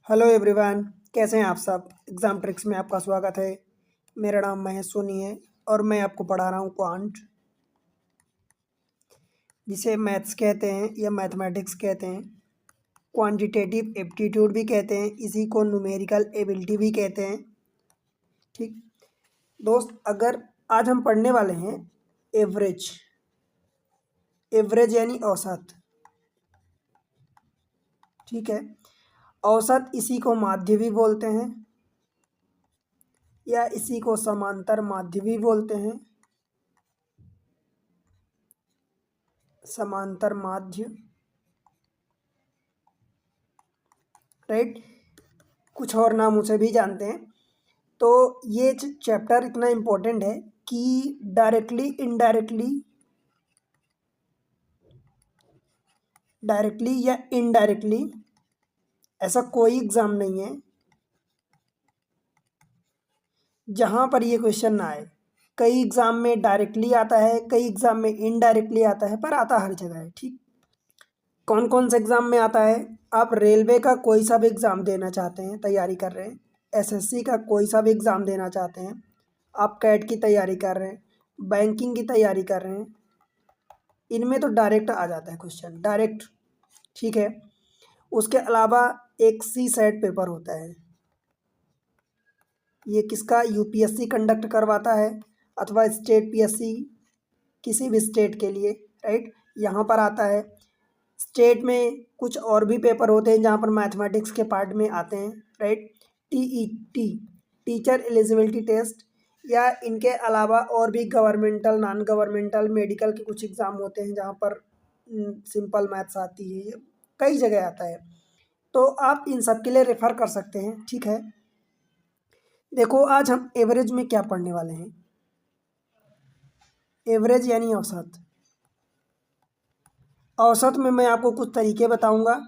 Hello everyone, कैसे हैं आप सब। एग्ज़ाम ट्रिक्स में आपका स्वागत है। मेरा नाम महेश सोनी है और मैं आपको पढ़ा रहा हूँ क्वांट, जिसे मैथ्स कहते हैं या मैथमेटिक्स कहते हैं। क्वांटिटेटिव एप्टीट्यूड भी कहते हैं, इसी को न्यूमेरिकल एबिलिटी भी कहते हैं। ठीक दोस्त, अगर आज हम पढ़ने वाले हैं एवरेज। एवरेज यानी औसत। ठीक है, औसत इसी को माध्य भी बोलते हैं या इसी को समांतर माध्य भी बोलते हैं। समांतर माध्य, राइट। कुछ और नाम उसे भी जानते हैं। तो ये चैप्टर इतना इम्पोर्टेंट है कि डायरेक्टली या इनडायरेक्टली ऐसा कोई एग्ज़ाम नहीं है जहाँ पर ये क्वेश्चन ना आए। कई एग्ज़ाम में डायरेक्टली आता है, कई एग्ज़ाम में इनडायरेक्टली आता है, पर आता हर जगह है। ठीक, कौन कौन से एग्ज़ाम में आता है। आप रेलवे का कोई सा भी एग्ज़ाम देना चाहते हैं, तैयारी कर रहे हैं, एसएससी का कोई सा भी एग्ज़ाम देना चाहते हैं, आप कैट की तैयारी कर रहे हैं, बैंकिंग की तैयारी कर रहे हैं, इनमें तो डायरेक्ट आ जाता है क्वेश्चन, डायरेक्ट। ठीक है, उसके अलावा एक सी सेट पेपर होता है। ये किसका, यूपीएससी कंडक्ट करवाता है अथवा स्टेट पीएससी, किसी भी स्टेट के लिए, राइट। यहाँ पर आता है। स्टेट में कुछ और भी पेपर होते हैं जहाँ पर मैथमेटिक्स के पार्ट में आते हैं, right. TET, teacher eligibility test, या इनके अलावा और भी गवर्नमेंटल, नॉन गवर्नमेंटल, मेडिकल के कुछ एग्ज़ाम होते हैं जहाँ पर सिंपल मैथ्स आती है। ये कई जगह आता है, तो आप इन सब के लिए रेफ़र कर सकते हैं। ठीक है, देखो आज हम एवरेज में क्या पढ़ने वाले हैं। एवरेज यानी औसत। औसत में मैं आपको कुछ तरीके बताऊंगा।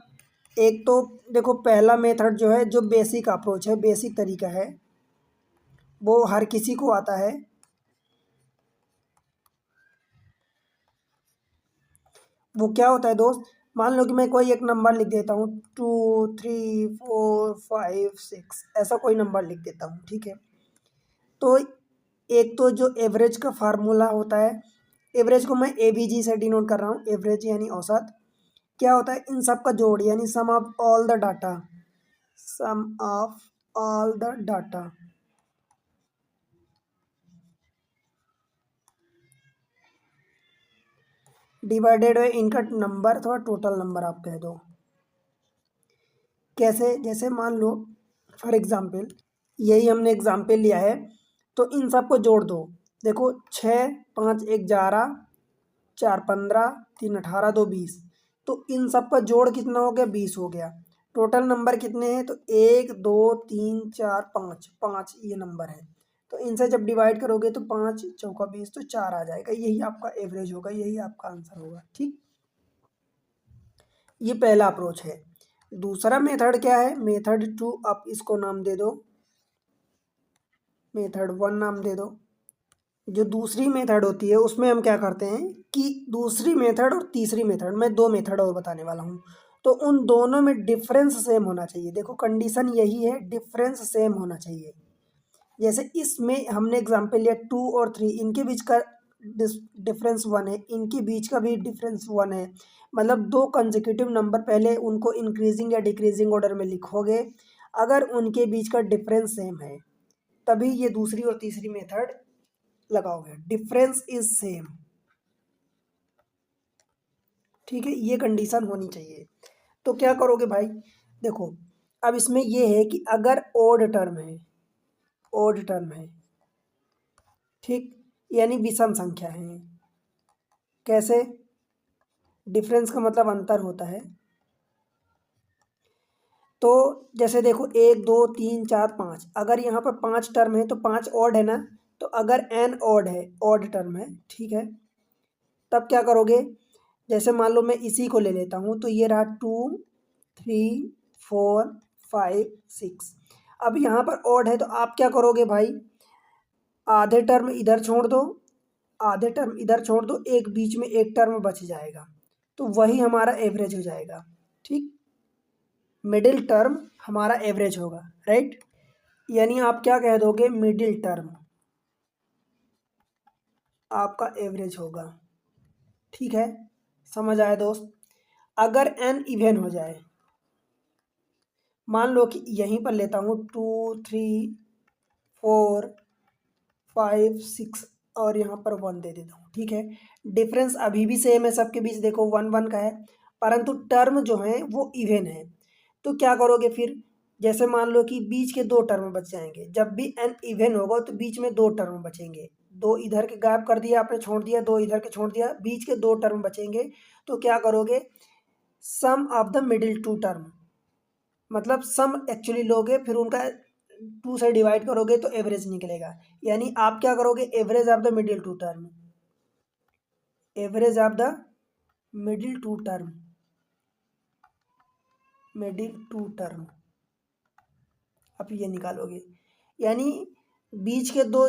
एक तो देखो, पहला मेथड जो है, जो बेसिक अप्रोच है, बेसिक तरीका है, वो हर किसी को आता है। वो क्या होता है दोस्त, मान लो कि मैं कोई एक नंबर लिख देता हूँ, 2 3 4 5 6, ऐसा कोई नंबर लिख देता हूँ। ठीक है, तो एक तो जो एवरेज का फार्मूला होता है, एवरेज को मैं एबीजी से डिनोट कर रहा हूँ। एवरेज यानी औसत। क्या होता है, इन सब का जोड़ यानी sum of all the data. Sum of all the data divided by इनका नंबर अथवा टोटल नंबर आप कह दो। कैसे, जैसे मान लो फॉर एग्जांपल, यही हमने एग्जांपल लिया है, तो इन सबको जोड़ दो। देखो, 6 5 1 11, 4 15, 3 18 2 20, तो इन सब का जोड़ कितना हो गया, 20 हो गया। टोटल नंबर कितने हैं, तो 1 2 3 4 5, 5 ये नंबर है। तो इनसे जब डिवाइड करोगे तो 5 चौका 20, तो 4 आ जाएगा। यही आपका एवरेज होगा, यही आपका आंसर होगा। ठीक, ये पहला अप्रोच है। दूसरा मेथड क्या है, मेथड 2, आप इसको नाम दे दो, मेथड 1 नाम दे दो। जो दूसरी मेथड होती है उसमें हम क्या करते हैं कि दूसरी मेथड और तीसरी मेथड, मैं दो मेथड और बताने वाला हूँ, तो उन दोनों में डिफरेंस सेम होना चाहिए। देखो, कंडीशन यही है, डिफरेंस सेम होना चाहिए। जैसे इसमें हमने एग्जांपल लिया 2 और 3, इनके बीच का डिफरेंस 1 है, इनके बीच का भी डिफरेंस 1 है। मतलब दो कंसेक्यूटिव नंबर, पहले उनको इंक्रीजिंग या डिक्रीजिंग ऑर्डर में लिखोगे। अगर उनके बीच का डिफरेंस सेम है तभी ये दूसरी और तीसरी मेथड लगाओगे, डिफरेंस इज सेम। ठीक है, ये कंडीशन होनी चाहिए। तो क्या करोगे भाई, देखो अब इसमें ये है कि अगर ओड टर्म है, ओड टर्म है, ठीक, यानी विषम संख्या है। कैसे, डिफरेंस का मतलब अंतर होता है। तो जैसे देखो, 1 2 3 4 5, अगर यहाँ पर 5 टर्म है तो 5 ऑड है ना। तो अगर एन ऑड है, ऑड टर्म है, ठीक है, तब क्या करोगे, जैसे मान लो मैं इसी को ले लेता हूँ, तो ये रहा 2 3 4 5 6। अब यहाँ पर ऑड है तो आप क्या करोगे भाई, आधे टर्म इधर छोड़ दो, आधे टर्म इधर छोड़ दो, एक बीच में एक टर्म बच जाएगा, तो वही हमारा एवरेज हो जाएगा। ठीक, मिडिल टर्म हमारा एवरेज होगा, राइट। यानी आप क्या कह दोगे, मिडिल टर्म आपका एवरेज होगा, ठीक है। समझ आया दोस्त। अगर n इवन हो जाए, मान लो कि यहीं पर लेता हूँ 2 3 4 5 6 और यहाँ पर 1 दे देता हूँ, ठीक है। डिफरेंस अभी भी सेम है सबके बीच, देखो 1 1 का है, परंतु टर्म जो है वो इवन है। तो क्या करोगे फिर, जैसे मान लो कि बीच के दो टर्म बच जाएंगे, जब भी n इवन होगा तो बीच में दो टर्म बचेंगे, दो इधर के गायब कर दिया आपने, छोड़ दिया, दो इधर के छोड़ दिया, बीच के दो टर्म बचेंगे। तो क्या करोगे, sum of the middle two term, मतलब सम एक्चुअली लोगे, फिर उनका टू से डिवाइड करोगे तो एवरेज निकलेगा। यानी आप क्या करोगे, average of the middle two term, average of the middle two term, middle two term आप ये निकालोगे। यानी बीच के दो,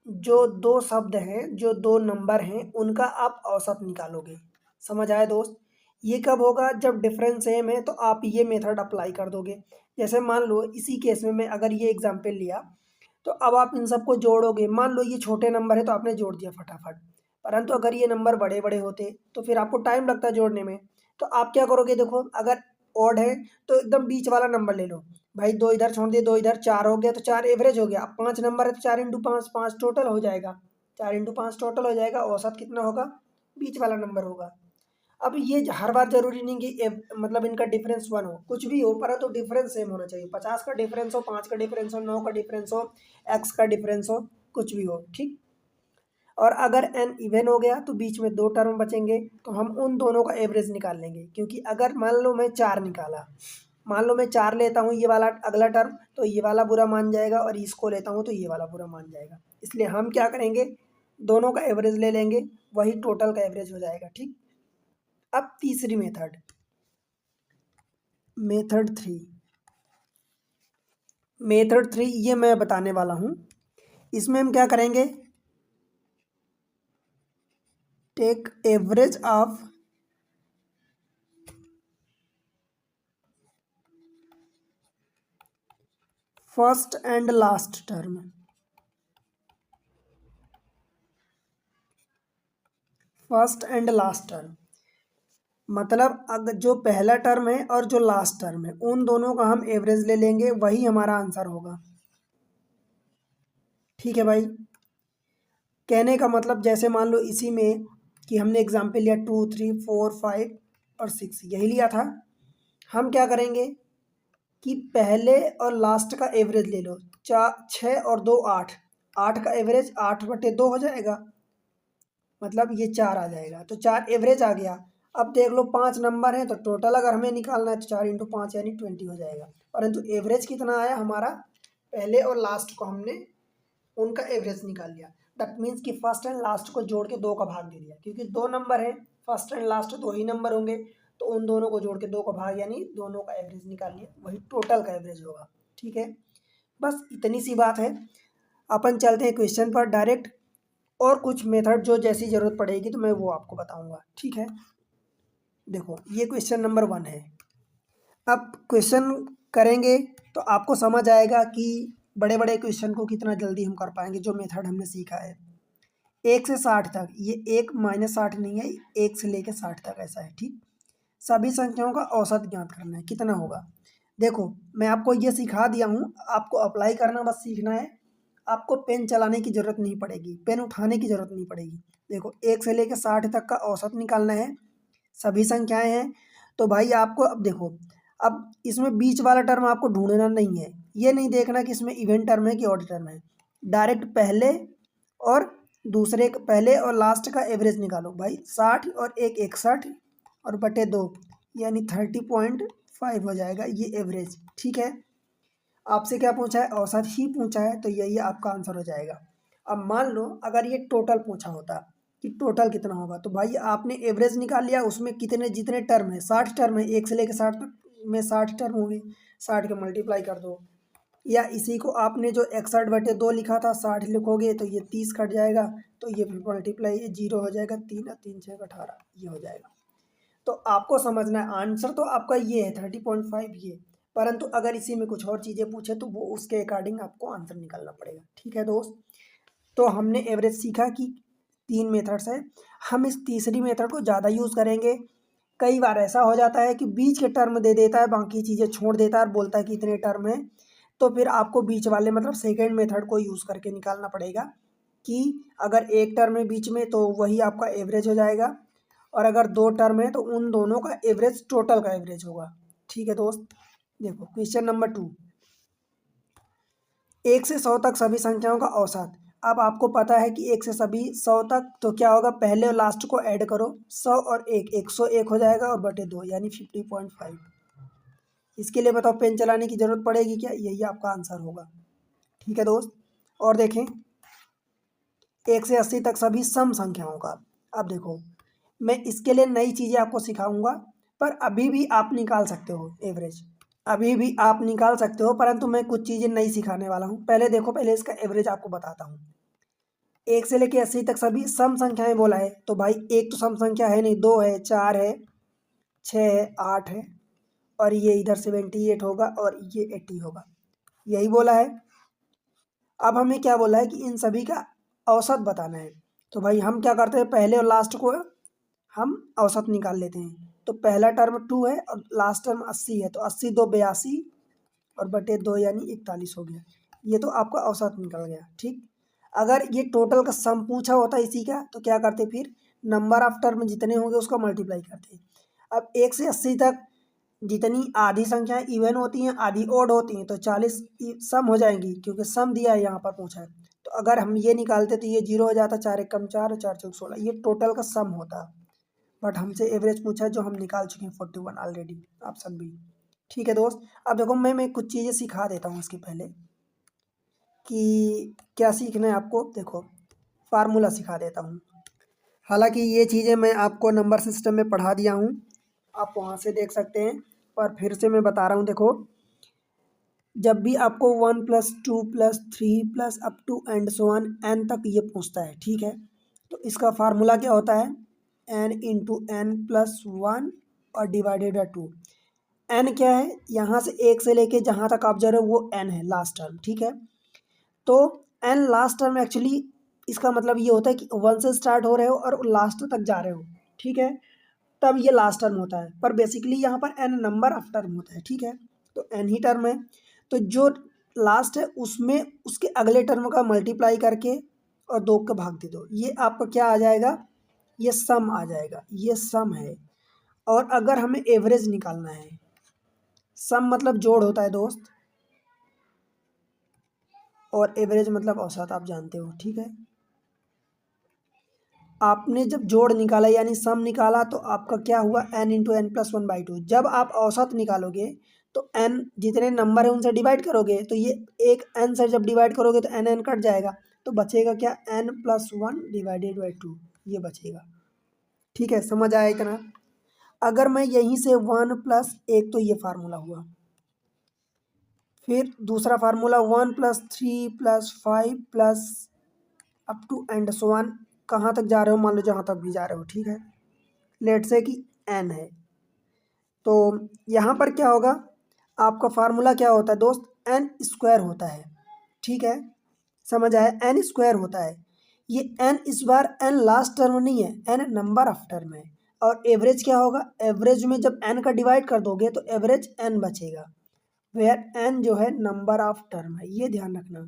जो दो शब्द हैं, जो दो नंबर हैं, उनका आप औसत निकालोगे। समझ आया दोस्त। ये कब होगा, जब डिफरेंस सेम है तो आप ये मेथड अप्लाई कर दोगे। जैसे मान लो इसी केस में मैं अगर ये एग्जांपल लिया, तो अब आप इन सबको जोड़ोगे, मान लो ये छोटे नंबर है तो आपने जोड़ दिया फटाफट, परंतु अगर ये नंबर बड़े बड़े होते तो फिर आपको टाइम लगता है जोड़ने में। तो आप क्या करोगे, देखो अगर ऑड है तो एकदम बीच वाला नंबर ले लो, भाई दो इधर छोड़ दिए, दो इधर, चार हो गया तो चार एवरेज हो गया। अब पाँच नंबर है तो चार इंटू पाँच, पाँच टोटल हो जाएगा, चार इंटू पाँच टोटल हो जाएगा, औसत कितना होगा, बीच वाला नंबर होगा। अब ये हर बार जरूरी नहीं कि मतलब इनका डिफरेंस वन हो, कुछ भी हो, परंतु डिफरेंस सेम होना चाहिए। 50 का डिफरेंस हो, 5 का डिफरेंस हो, 9 का डिफरेंस हो, एक्स का डिफरेंस हो, कुछ भी हो, ठीक। और अगर n इवन हो गया तो बीच में दो टर्म बचेंगे, तो हम उन दोनों का एवरेज निकाल लेंगे। क्योंकि अगर मान लो मैं चार निकाला, मान लो मैं चार लेता हूँ, ये वाला अगला टर्म, तो ये वाला बुरा मान जाएगा, और इसको लेता हूँ तो ये वाला बुरा मान जाएगा। इसलिए हम क्या करेंगे, दोनों का एवरेज ले लेंगे, वही टोटल का एवरेज हो जाएगा, ठीक। अब तीसरी method, method three, method three ये मैं बताने वाला हूँ। इसमें हम क्या करेंगे, take average of first and last term, first and last term, मतलब अगर जो पहला टर्म है और जो लास्ट टर्म है, उन दोनों का हम एवरेज ले लेंगे, वही हमारा आंसर होगा, ठीक है भाई। कहने का मतलब, जैसे मान लो इसी में कि हमने एग्जाम्पल लिया 2 3 4 5 और 6, यही लिया था। हम क्या करेंगे कि पहले और लास्ट का एवरेज ले लो, चार, छः और दो आठ, आठ का एवरेज 8/2 हो जाएगा, मतलब ये चार आ जाएगा, तो चार एवरेज आ गया। अब देख लो पांच नंबर है, तो टोटल अगर हमें निकालना है तो 4 × 5 यानी 20 हो जाएगा, परंतु एवरेज कितना आया हमारा, पहले और लास्ट को हमने उनका एवरेज निकाल लिया। दैट मीन्स कि फर्स्ट एंड लास्ट को जोड़ के दो का भाग दे दिया, क्योंकि दो नंबर है, फर्स्ट एंड लास्ट दो ही नंबर होंगे, तो उन दोनों को जोड़ के दो का भाग, यानी दोनों का एवरेज निकाल लिया, वही टोटल का एवरेज होगा, ठीक है। बस इतनी सी बात है। अपन चलते हैं क्वेश्चन पर डायरेक्ट, और कुछ मेथड जो जैसी ज़रूरत पड़ेगी तो मैं वो आपको बताऊंगा, ठीक है। देखो ये क्वेश्चन नंबर 1 है। अब क्वेश्चन करेंगे तो आपको समझ आएगा कि बड़े बड़े क्वेश्चन को कितना जल्दी हम कर पाएंगे, जो मेथड हमने सीखा है। 1 से 60 तक, ये 1 - 60 नहीं है, 1 से लेकर 60 तक ऐसा है, ठीक। सभी संख्याओं का औसत ज्ञात करना है, कितना होगा। देखो मैं आपको ये सिखा दिया हूँ, आपको अप्लाई करना बस सीखना है। आपको पेन चलाने की ज़रूरत नहीं पड़ेगी, पेन उठाने की ज़रूरत नहीं पड़ेगी। देखो 1 से लेकर 60 तक का औसत निकालना है, सभी संख्याएं हैं। तो भाई आपको अब देखो, अब इसमें बीच वाला टर्म आपको ढूंढना नहीं है, ये नहीं देखना कि इसमें इवन टर्म है कि ऑड टर्म है। डायरेक्ट पहले और दूसरे का, पहले और लास्ट का एवरेज निकालो भाई। 60 और 1 61 और बटे 2, यानी 30.5 हो जाएगा ये एवरेज, ठीक है। आपसे क्या पूछा है, औसत ही पूछा है, तो यही आपका आंसर हो जाएगा। अब मान लो अगर ये टोटल पूछा होता कि टोटल कितना होगा, तो भाई आपने एवरेज निकाल लिया, उसमें कितने जितने टर्म है, 60 टर्म है, 1 से लेकर 60 तक में 60 टर्म होंगे, 60 के मल्टीप्लाई कर दो। या इसी को आपने जो 61/2 लिखा था, 60 लिखोगे तो ये 30 कट जाएगा, तो ये मल्टीप्लाई, ये 0 हो जाएगा, 3 और 3 × 6 = 18, ये हो जाएगा। तो आपको समझना है, आंसर तो आपका ये है 30.5 ये, परंतु अगर इसी में कुछ और चीज़ें पूछे तो वो उसके अकॉर्डिंग आपको आंसर निकालना पड़ेगा। ठीक है दोस्त, तो हमने एवरेज सीखा कि 3 मेथड्स है। हम इस तीसरी मेथड को ज़्यादा यूज़ करेंगे। कई बार ऐसा हो जाता है कि बीच के टर्म दे देता है, बाकी चीज़ें छोड़ देता है और बोलता है कि इतने टर्म है, तो फिर आपको बीच वाले मतलब सेकेंड मेथड को यूज़ करके निकालना पड़ेगा कि अगर एक टर्म है बीच में तो वही आपका एवरेज हो जाएगा, और अगर दो टर्म है तो उन दोनों का एवरेज टोटल का एवरेज होगा। ठीक है दोस्त, देखो क्वेश्चन नंबर 2, 1 से 100 तक सभी संख्याओं का औसत। अब आपको पता है कि 1 से 100 तक तो क्या होगा, पहले और लास्ट को ऐड करो, 100 और 1 101 हो जाएगा और बटे 2 यानी 50.5। इसके लिए बताओ पेन चलाने की जरूरत पड़ेगी क्या, यही आपका आंसर होगा। ठीक है दोस्त, और देखें 1 से 80 तक सभी सम संख्याओं का। अब देखो मैं इसके लिए नई चीज़ें आपको सिखाऊंगा, पर अभी भी आप निकाल सकते हो एवरेज, अभी भी आप निकाल सकते हो, परंतु मैं कुछ चीज़ें नई सिखाने वाला हूँ। पहले देखो, पहले इसका एवरेज आपको बताता हूँ। 1 से लेके 80 तक सभी सम संख्याएं बोला है, तो भाई एक तो सम संख्या है नहीं, 2 है, 4 है, 6 है, 8 है, और ये इधर 78 होगा और ये 80 होगा, यही बोला है। अब हमें क्या बोला है कि इन सभी का औसत बताना है, तो भाई हम क्या करते हैं, पहले और लास्ट को हम औसत निकाल लेते हैं। तो पहला टर्म 2 है और लास्ट टर्म 80 है, तो 80 2 82 और बटे 2 यानी 41 हो गया। ये तो आपका औसत निकल गया। ठीक, अगर ये टोटल का सम पूछा होता इसी का तो क्या करते, फिर नंबर ऑफ टर्म जितने होंगे उसका मल्टीप्लाई करते। अब 1 से 80 तक जितनी आधी संख्याएं इवन होती हैं आधी ओड होती हैं, तो 40 सम हो जाएंगी क्योंकि सम दिया है यहाँ पर पूछा है। तो अगर हम ये निकालते तो ये 0 हो जाता, 4 एक कम 4 और 4 चौक 16, ये टोटल का सम होता। बट हमसे एवरेज पूछा है जो हम निकाल चुके हैं 41 ऑलरेडी, ऑप्शन बी। ठीक है दोस्त, अब देखो मैं कुछ चीज़ें सिखा देता हूँ इसके पहले कि क्या सीखना है आपको। देखो फार्मूला सिखा देता हूँ, हालांकि ये चीज़ें मैं आपको नंबर सिस्टम में पढ़ा दिया हूँ, आप वहाँ से देख सकते हैं, पर फिर से मैं बता रहा हूँ। देखो जब भी आपको 1+2+3+ up to and so on N तक ये पूछता है, ठीक है, तो इसका फार्मूला क्या होता है, n × n+1 और डिवाइडेड बाई 2। एन क्या है, यहाँ से 1 से लेके जहाँ तक आप जा रहे हो वो एन है लास्ट टर्म। ठीक है, तो एन लास्ट टर्म एक्चुअली इसका मतलब ये होता है कि 1 से स्टार्ट हो रहे हो और लास्ट तक जा रहे हो। ठीक है, तब ये लास्ट टर्म होता है, पर बेसिकली यहाँ पर एन नंबर ऑफ टर्म होता है। ठीक है, तो एन ही टर्म है, तो जो लास्ट है उसमें उसके अगले टर्म का मल्टीप्लाई करके और 2 का भाग दे दो, ये आपका क्या आ जाएगा, ये सम आ जाएगा, ये सम है। और अगर हमें एवरेज निकालना है, सम मतलब जोड़ होता है दोस्त, और एवरेज मतलब औसत, आप जानते हो। ठीक है, आपने जब जोड़ निकाला यानी सम निकाला तो आपका क्या हुआ, n × n+1/2। जब आप औसत निकालोगे तो n जितने नंबर है उनसे डिवाइड करोगे, तो ये एक n से जब डिवाइड करोगे तो n n कट जाएगा, तो बचेगा क्या, n+1 डिवाइडेड बाई 2, ये बचेगा। ठीक है, समझ आया इतना। अगर मैं यहीं से 1+1, तो ये फार्मूला हुआ, फिर दूसरा formula 1+3+5+ up to and so on, कहाँ तक जा रहे हो, मान लो जहाँ तक भी जा रहे हो। ठीक है, लेट से कि एन है, तो यहाँ पर क्या होगा, आपका फार्मूला क्या होता है दोस्त, एन स्क्वायर होता है। ठीक है, समझ आया, एन स्क्वायर होता है। ये एन इस बार एन लास्ट टर्म नहीं है, एन नंबर ऑफ टर्म है। और एवरेज क्या होगा, एवरेज में जब एन का डिवाइड कर दोगे तो एवरेज एन बचेगा, वेयर एन जो है नंबर ऑफ टर्म है, ये ध्यान रखना,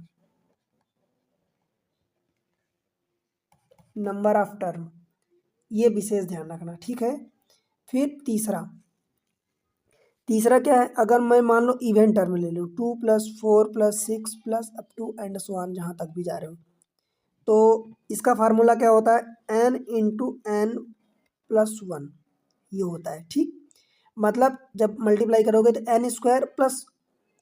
नंबर ऑफ टर्म, ये विशेष ध्यान रखना। ठीक है, फिर तीसरा, तीसरा क्या है, अगर मैं मान लो इवेंट टर्म ले लूँ, 2+4+6+ up to and so on, जहाँ तक भी जा रहे हो, तो इसका फार्मूला क्या होता है, n × n+1, ये होता है। ठीक, मतलब जब मल्टीप्लाई करोगे तो n² +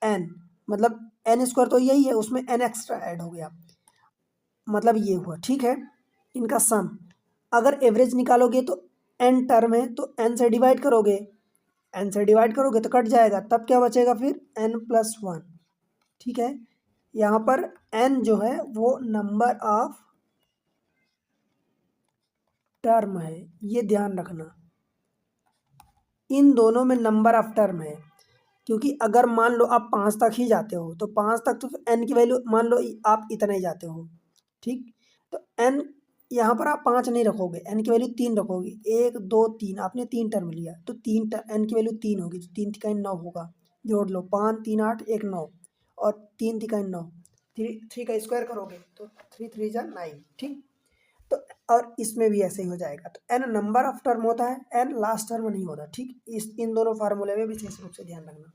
n, मतलब n² तो यही है, उसमें n एक्स्ट्रा ऐड हो गया, मतलब ये हुआ। ठीक है, इनका सम, अगर एवरेज निकालोगे तो n टर्म है तो n से डिवाइड करोगे, n से डिवाइड करोगे तो कट जाएगा, तब क्या बचेगा फिर n+1। ठीक है, यहाँ पर n जो है वो नंबर ऑफ टर्म है, ये ध्यान रखना, इन दोनों में नंबर ऑफ टर्म है, क्योंकि अगर मान लो आप 5 तक ही जाते हो तो 5 तक तो एन की वैल्यू मान लो आप इतना ही जाते हो, ठीक। तो एन यहाँ पर आप 5 नहीं रखोगे, एन की वैल्यू 3 रखोगे। 1 2 3 आपने 3 टर्म लिया तो एन की वैल्यू 3 होगी, तो 3 तिकाई 9 होगा। जोड़ लो, 5 3 8 1 9 और 3 तिकाई 9, 3 का स्क्वायर करोगे तो 3 3 जा 9, ठीक। तो और इसमें भी ऐसे ही हो जाएगा। तो एन नंबर ऑफ टर्म होता है, एन लास्ट टर्म नहीं होता, ठीक। इन दोनों फार्मूले में विशेष रूप से ध्यान रखना।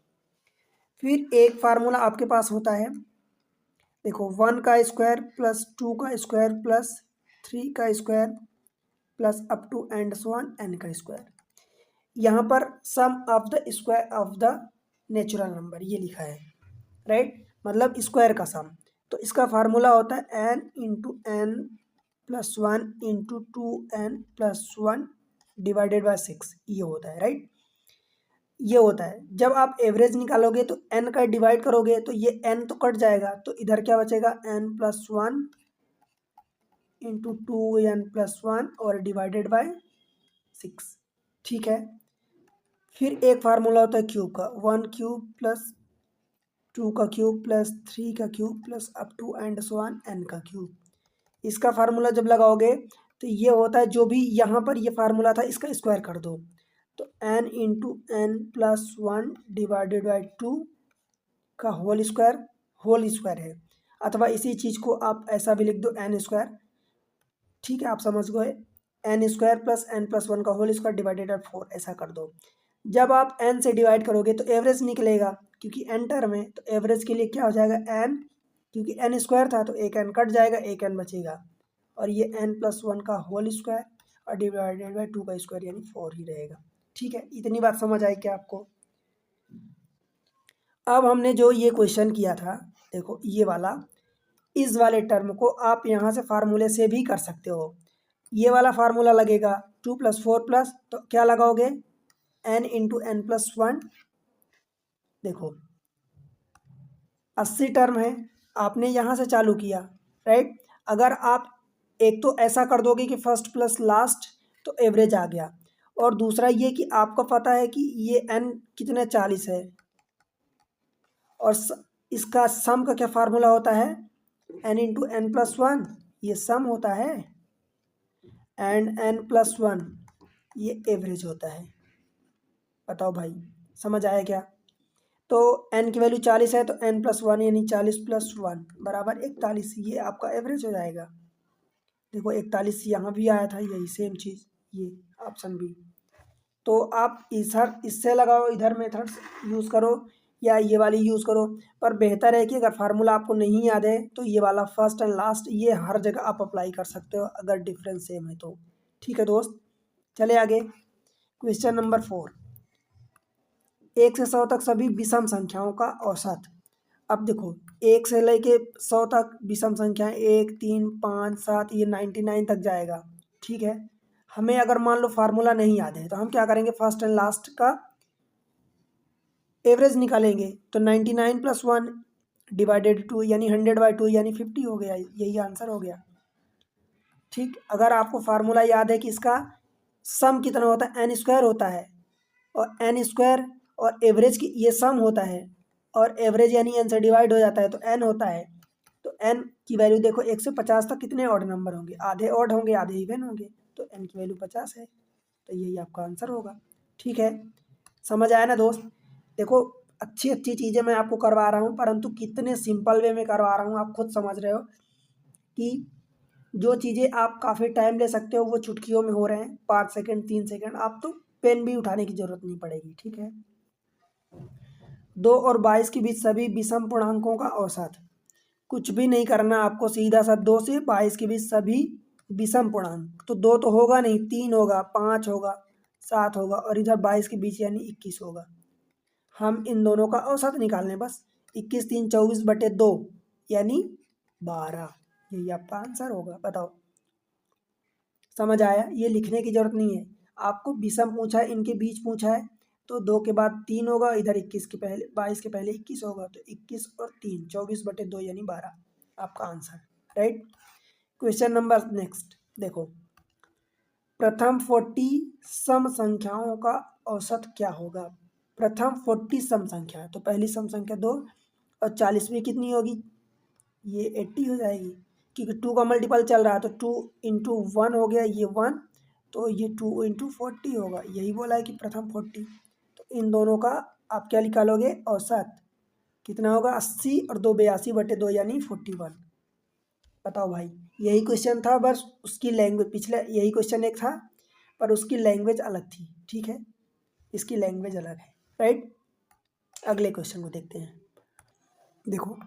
फिर एक फार्मूला आपके पास होता है, देखो 1 का स्क्वायर प्लस 2 का स्क्वायर प्लस 3 का square plus up to and so on n का स्क्वायर। यहाँ पर sum of the square of the natural number ये लिखा है, राइट, मतलब स्क्वायर का सम। तो इसका फार्मूला होता है N into N plus 1 into 2n plus 1 divided by 6, ये होता है, राइट। ये होता है जब आप एवरेज निकालोगे तो n का डिवाइड करोगे तो ये n तो कट जाएगा, तो इधर क्या बचेगा, n plus 1 into 2n plus 1 और डिवाइडेड बाय 6, ठीक है। फिर एक फार्मूला होता है क्यूब का, 1 क्यूब प्लस 2 का क्यूब प्लस 3 का cube plus up to and so on n का क्यूब। इसका फार्मूला जब लगाओगे तो ये होता है, जो भी यहाँ पर ये फार्मूला था इसका स्क्वायर कर दो, तो n into N plus 1 divided by 2 का होल स्क्वायर है। अथवा इसी चीज़ को आप ऐसा भी लिख दो एन स्क्वायर, ठीक है, आप समझ गए। N square plus N plus 1 का होल स्क्वायर डिवाइडेड बाई 4, ऐसा कर दो। जब आप एन से डिवाइड करोगे तो एवरेज निकलेगा, क्योंकि एन टर्म है तो एवरेज के लिए क्या हो जाएगा, एन, क्योंकि एन स्क्वायर था तो एक एन कट जाएगा, एक एन बचेगा, और ये एन प्लस 1 का होल स्क्वायर और डिवाइडेड बाई 2 का स्क्वायर यानी 4 ही रहेगा, ठीक है। इतनी बात समझ आई क्या आपको? अब हमने जो ये क्वेश्चन किया था, देखो ये वाला, इस वाले टर्म को आप यहाँ से फार्मूले से भी कर सकते हो। ये वाला फार्मूला लगेगा 2 प्लस 4 प्लस, तो क्या लगाओगे, एन इंटू एन प्लस 1। देखो 80 टर्म है, आपने यहाँ से चालू किया, राइट। अगर आप एक तो ऐसा कर दोगे कि फर्स्ट प्लस लास्ट तो एवरेज आ गया, और दूसरा ये कि आपको पता है कि ये एन कितने 40 है, और इसका सम का क्या फार्मूला होता है, एन इंटू एन प्लस 1, ये सम होता है, एंड एन प्लस 1 ये एवरेज होता है। बताओ भाई, समझ आया क्या? तो n की वैल्यू 40 है तो n प्लस 1 यानी 40 प्लस 1 बराबर 41, ये आपका एवरेज हो जाएगा। देखो 41 यहाँ भी आया था, यही सेम चीज़, ये ऑप्शन बी। तो आप इधर इससे लगाओ, इधर मेथड्स यूज़ करो या ये वाली यूज़ करो, पर बेहतर है कि अगर फार्मूला आपको नहीं याद है तो ये वाला फर्स्ट एंड लास्ट ये हर जगह आप अप्लाई कर सकते हो अगर डिफरेंस सेम है तो, ठीक है दोस्त। चले आगे, क्वेश्चन नंबर 4, 1 से 100 तक सभी विषम संख्याओं का औसत। अब देखो 1 से लेके 100 तक विषम संख्याएं 1 3 5 7 ये 99 तक जाएगा, ठीक है। हमें अगर मान लो फार्मूला नहीं याद है तो हम क्या करेंगे, फर्स्ट एंड लास्ट का एवरेज निकालेंगे, तो 99 प्लस 1 डिवाइडेड 2 यानी 100/2 यानी 50 हो गया, यही आंसर हो गया, ठीक। अगर आपको फार्मूला याद है कि इसका सम कितना होता है, एन स्क्वायर होता है, और एन स्क्वायर और एवरेज की ये सम होता है, और एवरेज यानी एन से डिवाइड हो जाता है तो एन होता है। तो एन की वैल्यू देखो 1 से 50 तक कितने ऑड नंबर होंगे, आधे ऑड होंगे आधे इवन होंगे, तो एन की वैल्यू 50 है, तो यही आपका आंसर होगा, ठीक है। समझ आया ना दोस्त? देखो अच्छी अच्छी चीज़ें मैं आपको करवा रहा हूँ, परंतु कितने सिंपल वे में करवा रहा हूँ आप खुद समझ रहे हो कि जो चीज़ें आप काफ़ी टाइम ले सकते हो वो चुटकियों में हो रहे हैं, 5 सेकंड 3 सेकंड, आप तो पेन भी उठाने की ज़रूरत नहीं पड़ेगी, ठीक है। 2 और 22 के बीच सभी विषम पूर्णांकों का औसत। कुछ भी नहीं करना आपको, सीधा सा 2 से 22 के बीच सभी विषम पूर्णांक, तो 2 तो होगा नहीं, 3 होगा, 5 होगा, 7 होगा, और इधर 22 के बीच यानी 21 होगा। हम इन दोनों का औसत निकाल लें बस, 21 3 24/2 यानी 12, यही आपका आंसर होगा। बताओ समझ आया? ये लिखने की जरूरत नहीं है, आपको विषम पूछा है, इनके बीच पूछा है, तो 2 के बाद 3 होगा, इधर 21 के पहले 22 के पहले 21 होगा, तो 21 और 3 24/2 यानी 12 आपका answer, right. Question number next देखो, प्रथम 40 सम संख्याओं का औसत क्या होगा। प्रथम 40 सम संख्या है, तो पहली सम संख्या 2 और 40वीं कितनी होगी, ये 80 हो जाएगी, क्योंकि 2 का मल्टीपल चल रहा है, तो 2 इंटू 1 हो गया ये 1, तो ये 2 इंटू 40 होगा, यही बोला है कि प्रथम 40। तो इन दोनों का आप क्या निकालोगे, औसत कितना होगा, 80 और 2 82/2 यानी 41। बताओ भाई, यही क्वेश्चन था, बस उसकी लैंग्वेज, पिछले यही क्वेश्चन एक था पर उसकी लैंग्वेज अलग थी, ठीक है, इसकी लैंग्वेज अलग है, राइट। अगले क्वेश्चन को देखते हैं। देखो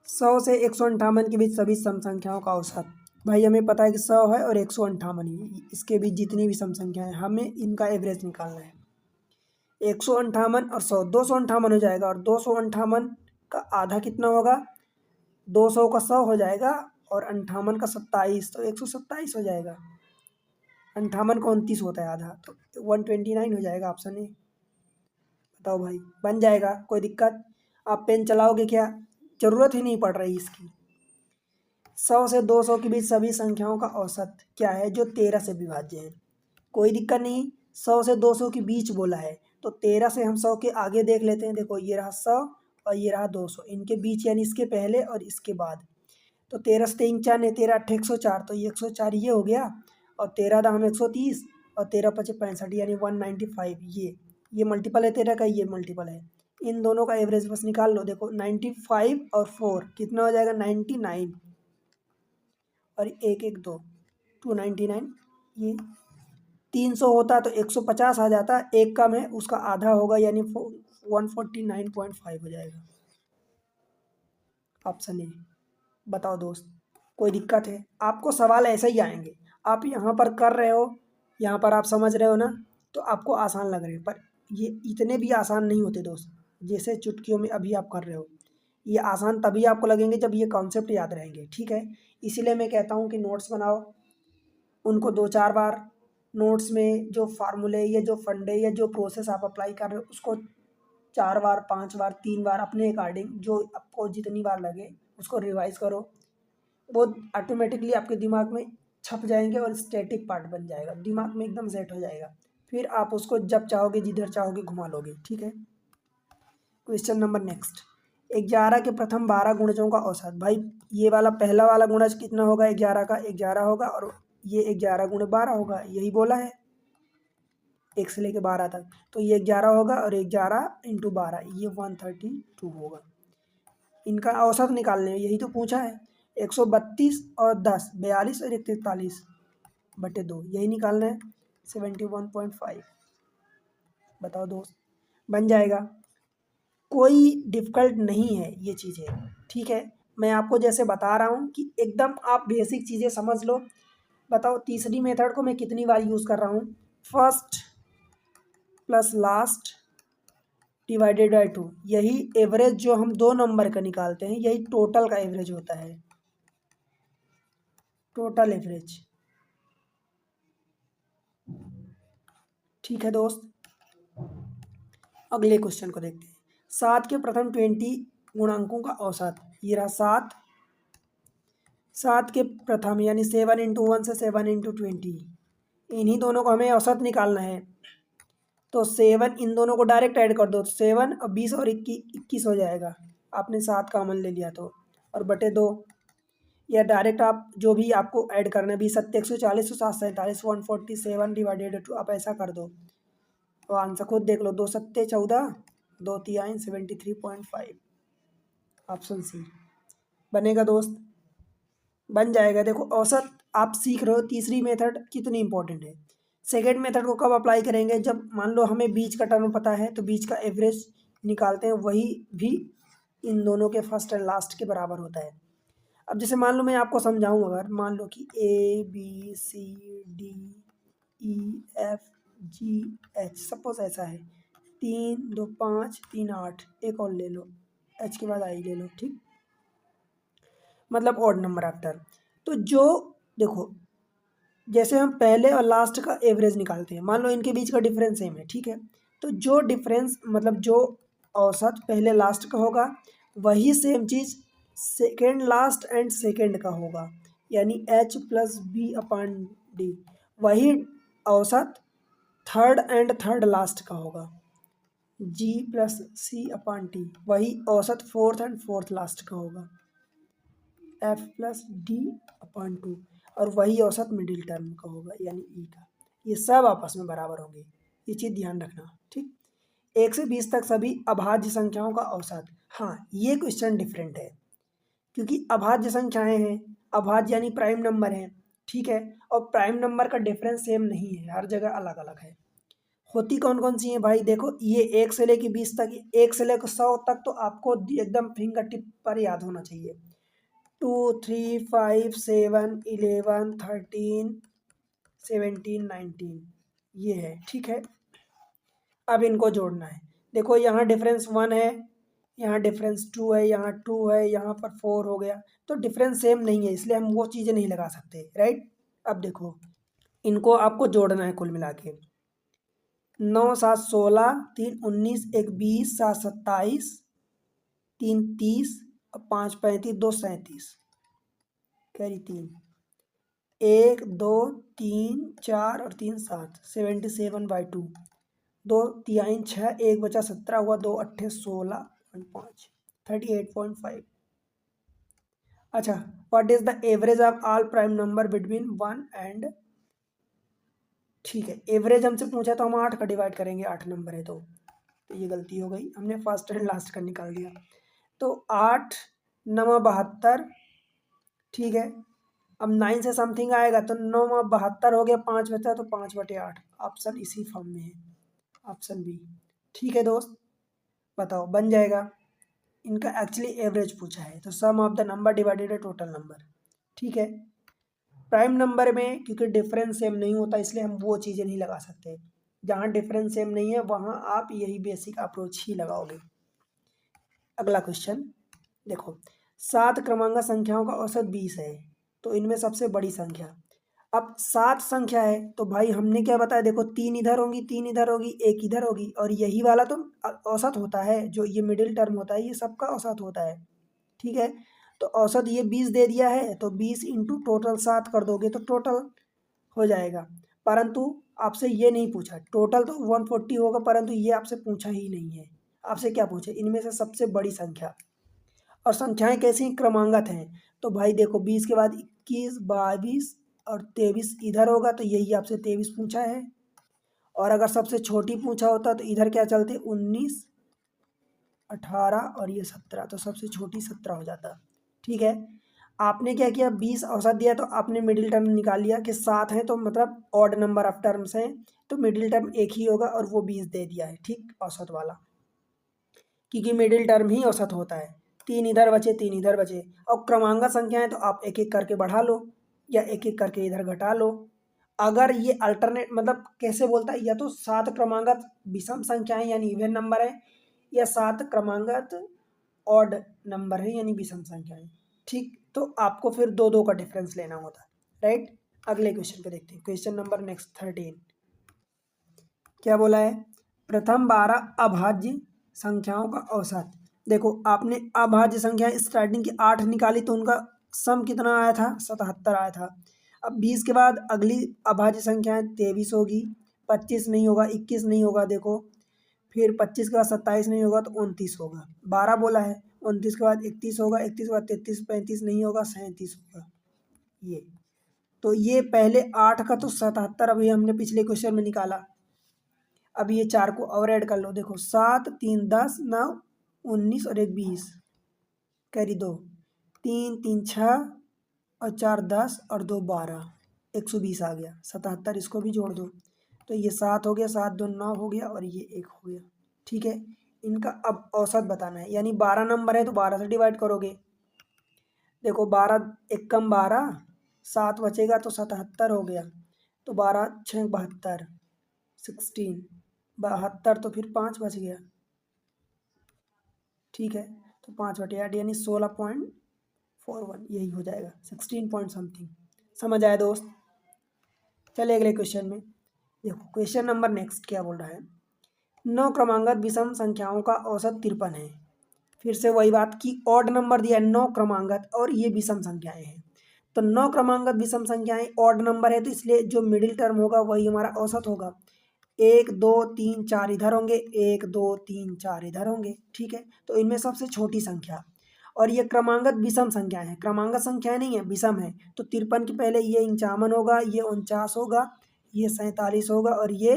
100 से 158 के बीच सभी सम संख्याओं का औसत। भाई हमें पता है कि 100 है और 158 है, इसके बीच जितनी भी सम संख्याएं हैं हमें इनका एवरेज निकालना है। 158 और 100, 258 हो जाएगा, और 258 का आधा कितना होगा, 200 का 100 हो जाएगा, और 58 का 27, तो 127 हो जाएगा। 58 का 29 होता है आधा, तो 129 हो जाएगा, ऑप्शन ए। बताओ भाई, बन जाएगा, कोई दिक्कत। आप पेन चलाओगे क्या, ज़रूरत ही नहीं पड़ रही इसकी। 100 से 200 के बीच सभी संख्याओं का औसत क्या है जो 13 से विभाज्य है। कोई दिक्कत नहीं, 100 से 200 के बीच बोला है, तो 13 से हम 100 के आगे देख लेते हैं। देखो ये रहा 100 और ये रहा 200, इनके बीच यानी इसके पहले और इसके बाद। तो 13 से 3 4 ने 13 8 104, तो ये 104 ये हो गया, और 13 दाम 130, और 13 पचे 65 यानी 195, ये मल्टीपल है 13 का, ये मल्टीपल है। इन दोनों का एवरेज बस निकाल लो। देखो 95 और 4 कितना हो जाएगा, 99, और एक एक दो 299, ये 300 होता तो 150 आ जाता, एक कम है उसका आधा होगा यानी 149.5 हो जाएगा, ऑप्शन ए। बताओ दोस्त, कोई दिक्कत है, आपको सवाल ऐसे ही आएंगे, आप यहाँ पर कर रहे हो, यहाँ पर आप समझ रहे हो ना, तो आपको आसान लग रहे हैं, पर ये इतने भी आसान नहीं होते दोस्त, जैसे चुटकियों में अभी आप कर रहे हो। ये आसान तभी आपको लगेंगे जब ये कॉन्सेप्ट याद रहेंगे, ठीक है। इसीलिए मैं कहता हूँ कि नोट्स बनाओ, उनको 2 4 बार, नोट्स में जो फार्मूले या जो फंडे या जो प्रोसेस आप अप्लाई कर रहे हो उसको 4 बार 5 बार 3 बार अपने अकॉर्डिंग जो आपको जितनी बार लगे उसको रिवाइज करो। वो ऑटोमेटिकली आपके दिमाग में छप जाएंगे और स्टैटिक पार्ट बन जाएगा, दिमाग में एकदम सेट हो जाएगा, फिर आप उसको जब चाहोगे जिधर चाहोगे घुमा लोगे, ठीक है। क्वेश्चन नंबर नेक्स्ट, 11 के प्रथम 12 गुणजों का औसत। भाई ये वाला पहला वाला गुणज कितना होगा, 11 का 11 होगा, और ये 11 गुणे 12 होगा, यही बोला है 1 से लेके 12 तक, तो ये 11 होगा, और 11 इंटू 12 ये 132 होगा। इनका औसत निकालने में यही तो पूछा है, 132 और 10 42 और 43/2 यही निकालना है, 71.5। बताओ दोस्त, बन जाएगा, कोई डिफ़िकल्ट नहीं है ये चीज़ें, ठीक है। मैं आपको जैसे बता रहा हूँ कि एकदम आप बेसिक चीज़ें समझ लो। बताओ तीसरी मेथड को मैं कितनी बार यूज़ कर रहा हूँ, first plus last divided by 2, यही एवरेज जो हम 2 नंबर का निकालते हैं यही टोटल का एवरेज होता है, टोटल एवरेज, ठीक है दोस्त। अगले क्वेश्चन को देखते हैं, 7 के प्रथम 20 गुणांकों का औसत। ये रहा 7, 7 के प्रथम यानी 7 इंटू 1 से 7 इंटू 20, इन्हीं दोनों को हमें औसत निकालना है। तो 7 इन दोनों को डायरेक्ट ऐड कर दो, तो 7 और 20 और 21 हो जाएगा, आपने 7 कॉमन ले लिया तो, और बटे 2, या डायरेक्ट आप जो भी आपको ऐड करना है, 20 7 140 तो 7 47 147 डिवाइडेड 2, आप ऐसा कर दो, तो आंसर खुद देख लो, 2 7 14 2 3 73.5, ऑप्शन सी बनेगा दोस्त, बन जाएगा। देखो औसत आप सीख रहे हो, तीसरी मेथड कितनी इंपॉर्टेंट है। सेकेंड मेथड को कब अप्लाई करेंगे, जब मान लो हमें बीच का टर्म पता है तो बीच का एवरेज निकालते हैं, वही भी इन दोनों के फर्स्ट एंड लास्ट के बराबर होता है। अब जैसे मान लो मैं आपको समझाऊँ, अगर मान लो कि ABCDEFGH सपोज ऐसा है, 3 2 5 3 8, एक और ले लो, एच के बाद आई ले लो, ठीक, मतलब ऑड नंबर आफ्टर। तो जो देखो जैसे हम पहले और लास्ट का एवरेज निकालते हैं, मान लो इनके बीच का डिफरेंस सेम है, ठीक है, तो जो डिफरेंस मतलब जो औसत पहले लास्ट का होगा वही same cheese second last and second का होगा, यानी H + B/D, वही औसत थर्ड एंड थर्ड लास्ट का होगा जी प्लस सी अपान टी, वही औसत फोर्थ एंड फोर्थ लास्ट का होगा F plus D upon two, और वही औसत मिडिल टर्म का होगा यानी ई का। ये सब आपस में बराबर होंगे, ये चीज़ ध्यान रखना। ठीक, 1 से 20 तक सभी अभाज्य संख्याओं का औसत। हाँ, ये क्वेश्चन डिफरेंट है क्योंकि अभाज्य संख्याएं हैं, अभाज्य यानी प्राइम नंबर हैं। ठीक है, और प्राइम नंबर का डिफरेंस सेम नहीं है, हर जगह अलग अलग है। होती कौन कौन सी है भाई, देखो ये 1 से लेकर 20 तक, 1 से लेकर 100 तक तो आपको एकदम फिंगर टिप पर याद होना चाहिए। 2 3 5 7 11 13 17 19 ये है। ठीक है, अब इनको जोड़ना है। देखो यहाँ डिफरेंस 1 है, यहाँ डिफरेंस 2 है, यहाँ 2 है, यहाँ पर 4 हो गया, तो डिफरेंस सेम नहीं है, इसलिए हम वो चीज़ें नहीं लगा सकते। राइट, अब देखो इनको आपको जोड़ना है कुल मिला के। 9 7 16, 3 19, 1 20, 7 27, 3 30, 5 35, 2 37, कैरी 3, 1 2 3 4 और 3 7, 77/2, 2 3 6, 1 बचा 17 हुआ, 2 8 16.5, 38.5। अच्छा, what is the average of all prime number between 1 and. ठीक है, एवरेज हमसे पूछा तो हम 8 का डिवाइड करेंगे, 8 नंबर है तो ये गलती हो गई, हमने फर्स्ट एंड लास्ट का निकाल दिया। तो 8 9 72। ठीक है, अब 9 से समथिंग आएगा तो 9 72 हो गया, 5 बचा तो 5/8। ऑप्शन इसी फॉर्म में है, ऑप्शन बी। ठीक है दोस्त, बताओ बन जाएगा। इनका एक्चुअली एवरेज पूछा है, तो sum of the number divided total number. ठीक है, प्राइम नंबर में क्योंकि डिफरेंस सेम नहीं होता इसलिए हम वो चीज़ें नहीं लगा सकते। जहाँ डिफरेंस सेम नहीं है वहाँ आप यही बेसिक अप्रोच ही लगाओगे। अगला क्वेश्चन देखो, 7 क्रमांक संख्याओं का औसत 20 है, तो इनमें सबसे बड़ी संख्या। अब 7 संख्या है तो भाई हमने क्या बताया, देखो 3 इधर होंगी, 3 इधर होगी, 1 इधर होगी, और यही वाला तो औसत होता है, जो ये मिडिल टर्म होता है ये सबका औसत होता है। ठीक है, तो औसत ये 20 दे दिया है, तो 20 इंटू टोटल 7 कर दोगे तो टोटल हो जाएगा। परंतु आपसे ये नहीं पूछा, टोटल तो 140 होगा, परंतु ये आपसे पूछा ही नहीं है। आपसे क्या पूछे, इनमें से सबसे बड़ी संख्या। और संख्याएं कैसी, क्रमांगत हैं, तो भाई देखो 20 के बाद 21 22 और 23 इधर होगा, तो यही आपसे 23 पूछा है। और अगर सबसे छोटी पूछा होता तो इधर क्या चलते, 19 18 और ये 17, तो सबसे छोटी 17 हो जाता। ठीक है, आपने क्या किया, 20 औसत दिया तो आपने मिडिल टर्म निकाल लिया कि 7 है तो मतलब ऑड नंबर ऑफ टर्म्स हैं, तो मिडिल टर्म एक ही होगा और वो 20 दे दिया है। ठीक, औसत वाला, क्योंकि मिडिल टर्म ही औसत होता है। 3 इधर बचे, 3 इधर बचे, और क्रमांक संख्या है तो आप एक एक करके बढ़ा लो या एक एक करके इधर घटा लो। अगर ये अल्टरनेट मतलब कैसे बोलता है, या तो 7 क्रमांगत विषम संख्याएं यानी इवन नंबर है, या 7 क्रमांगत ऑड नंबर है यानी विषम संख्याएं। ठीक, तो आपको फिर दो दो का डिफरेंस लेना होता है। राइट, अगले क्वेश्चन को देखते हैं, क्वेश्चन नंबर नेक्स्ट 13। क्या बोला है, प्रथम 12 अभाज्य संख्याओं का औसत। देखो आपने अभाज्य संख्या स्टार्टिंग की 8 निकाली तो उनका सम कितना आया था, 77 आया था। अब 20 के बाद अगली अभाज्य संख्याएं 23 होगी, 25 नहीं होगा, 21 नहीं होगा, देखो फिर 25 के बाद 27 नहीं होगा तो 29 होगा। 12 बोला है, 29 के बाद 31 होगा, 31 के बाद 33 35 नहीं होगा, 37 होगा। ये तो ये पहले 8 का तो 77 अभी हमने पिछले क्वेश्चन में निकाला। अब ये 4 को और ऐड कर लो, देखो 7 3 10 9 19 और 1 20, कैरी 2, 3 3 6 और 4 10 और 2 12, 120 आ गया। 77 इसको भी जोड़ दो, तो ये 7 हो गया, 7 2 9 हो गया और ये 1 हो गया। ठीक है, इनका अब औसत बताना है, यानी 12 नंबर है तो 12 से डिवाइड करोगे। देखो 12 एकम 12, 7 बचेगा तो 77 हो गया, तो 12 6 72, 16 72, तो फिर 5 बच गया। ठीक है, तो 5/8 यानी 16.41 यही हो जाएगा, 16 पॉइंट समथिंग। समझ आया दोस्त। चलिए अगले क्वेश्चन में देखो, क्वेश्चन नंबर नेक्स्ट क्या बोल रहा है, 9 क्रमांगत विषम संख्याओं का औसत 53 है। फिर से वही बात की, ऑड नंबर दिया है 9 क्रमांगत और ये विषम संख्याएं हैं, तो 9 क्रमांगत विषम संख्याएं ऑड नंबर है तो इसलिए जो मिडिल टर्म होगा वही हमारा औसत होगा। 1 2 3 4 इधर होंगे, 1 2 3 4 इधर होंगे, ठीक है। तो इनमें सबसे छोटी संख्या, और ये क्रमांगत विषम संख्या है, क्रमांगत संख्या नहीं है, विषम है। तो 53 के पहले ये 51 होगा, ये 49 होगा, ये 47 होगा और ये